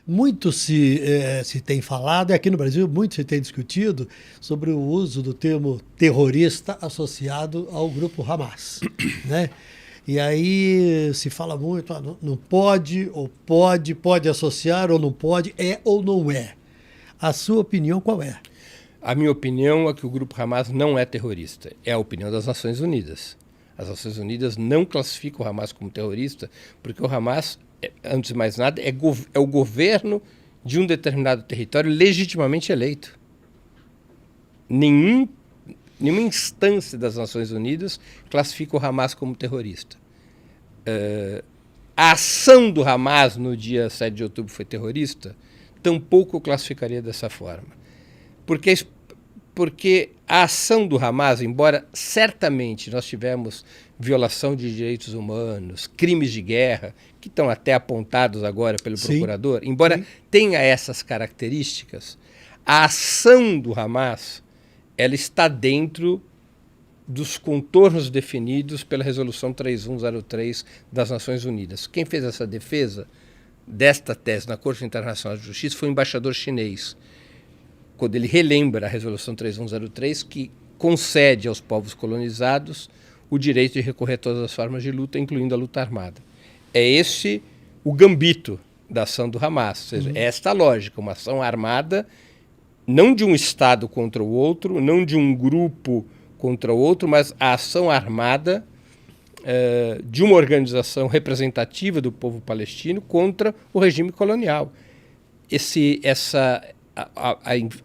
Muito se tem falado, e aqui no Brasil muito se tem discutido, sobre o uso do termo terrorista associado ao grupo Hamas, né? E aí se fala muito, não pode, ou pode associar, ou não pode, é ou não é. A sua opinião qual é? A minha opinião é que o grupo Hamas não é terrorista. É a opinião das Nações Unidas. As Nações Unidas não classificam o Hamas como terrorista, porque o Hamas, antes de mais nada, é o governo de um determinado território legitimamente eleito. Nenhuma instância das Nações Unidas classifica o Hamas como terrorista. A ação do Hamas no dia 7 de outubro foi terrorista? Tampouco eu classificaria dessa forma. Porque a ação do Hamas, embora certamente nós tivemos violação de direitos humanos, crimes de guerra, que estão até apontados agora pelo procurador, embora tenha essas características, a ação do Hamas ela está dentro dos contornos definidos pela Resolução 3103 das Nações Unidas. Quem fez essa defesa desta tese na Corte Internacional de Justiça foi o embaixador chinês, quando ele relembra a Resolução 3103, que concede aos povos colonizados o direito de recorrer a todas as formas de luta, incluindo a luta armada. É esse o gambito da ação do Hamas, ou seja, é esta a lógica, uma ação armada, não de um Estado contra o outro, não de um grupo contra o outro, mas a ação armada de uma organização representativa do povo palestino contra o regime colonial.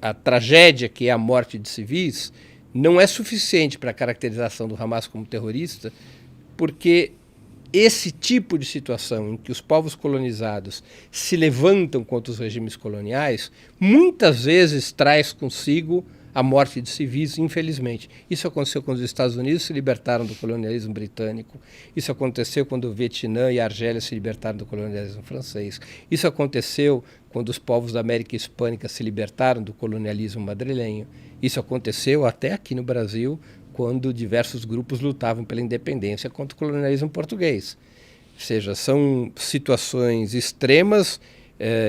A tragédia que é a morte de civis não é suficiente para a caracterização do Hamas como terrorista, porque esse tipo de situação em que os povos colonizados se levantam contra os regimes coloniais muitas vezes traz consigo a morte de civis, infelizmente. Isso aconteceu quando os Estados Unidos se libertaram do colonialismo britânico, isso aconteceu quando o Vietnã e a Argélia se libertaram do colonialismo francês, isso aconteceu quando os povos da América Hispânica se libertaram do colonialismo madrilenho, isso aconteceu até aqui no Brasil, quando diversos grupos lutavam pela independência contra o colonialismo português. Ou seja, são situações extremas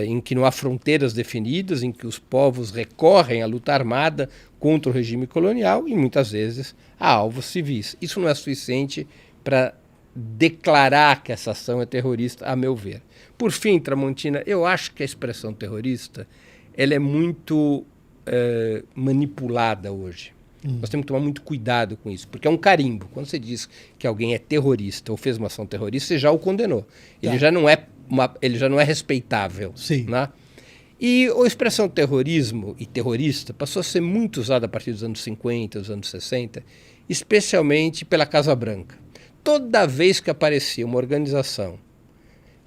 em que não há fronteiras definidas, em que os povos recorrem à luta armada contra o regime colonial e muitas vezes a alvos civis. Isso não é suficiente para declarar que essa ação é terrorista, a meu ver. Por fim, Tramontina, eu acho que a expressão terrorista ela é muito manipulada hoje. Nós temos que tomar muito cuidado com isso, porque é um carimbo. Quando você diz que alguém é terrorista ou fez uma ação terrorista, você já o condenou. Ele já não é respeitável. Sim. Né? E a expressão terrorismo e terrorista passou a ser muito usada a partir dos anos 50, dos anos 60, especialmente pela Casa Branca. Toda vez que aparecia uma organização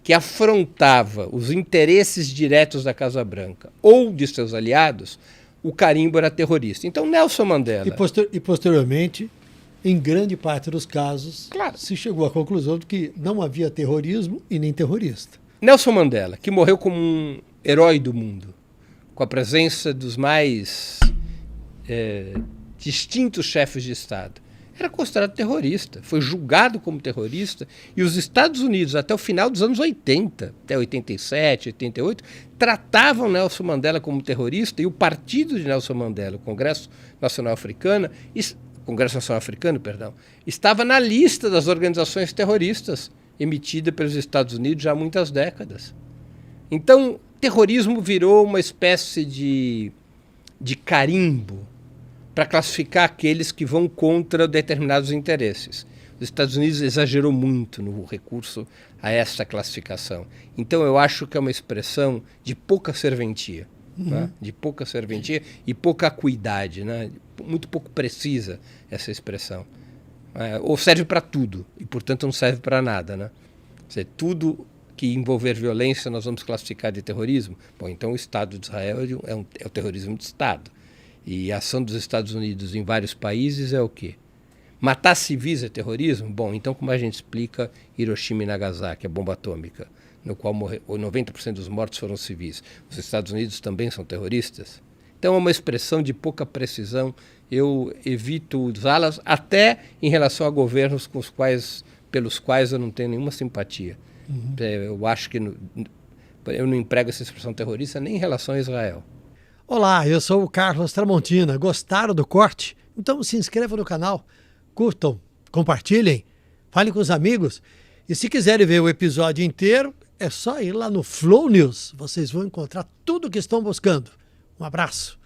que afrontava os interesses diretos da Casa Branca ou de seus aliados, o carimbo era terrorista. Então, Nelson Mandela... E posteriormente, em grande parte dos casos, claro, se chegou à conclusão de que não havia terrorismo e nem terrorista. Nelson Mandela, que morreu como um herói do mundo, com a presença dos mais distintos chefes de Estado, era considerado terrorista, foi julgado como terrorista, e os Estados Unidos, até o final dos anos 80, até 87, 88, tratavam Nelson Mandela como terrorista, e o partido de Nelson Mandela, o Congresso Nacional Africano, estava na lista das organizações terroristas emitida pelos Estados Unidos já há muitas décadas. Então, terrorismo virou uma espécie de carimbo para classificar aqueles que vão contra determinados interesses. Os Estados Unidos exagerou muito no recurso a essa classificação. Então, eu acho que é uma expressão de pouca serventia, né? De pouca serventia e pouca acuidade, né? Muito pouco precisa essa expressão. Ou serve para tudo, e, portanto, não serve para nada, né? Quer dizer, tudo que envolver violência nós vamos classificar de terrorismo. Bom, então o Estado de Israel é o terrorismo de Estado. E a ação dos Estados Unidos em vários países é o quê? Matar civis é terrorismo? Bom, então como a gente explica Hiroshima e Nagasaki, a bomba atômica, no qual 90% dos mortos foram civis? Os Estados Unidos também são terroristas? Então é uma expressão de pouca precisão, eu evito usá-las até em relação a governos pelos quais eu não tenho nenhuma simpatia. Eu acho que Eu não emprego essa expressão terrorista nem em relação a Israel. Olá, eu sou o Carlos Tramontina. Gostaram do corte? Então se inscrevam no canal, curtam, compartilhem, falem com os amigos. E se quiserem ver o episódio inteiro, é só ir lá no Flow News. Vocês vão encontrar tudo o que estão buscando. Um abraço.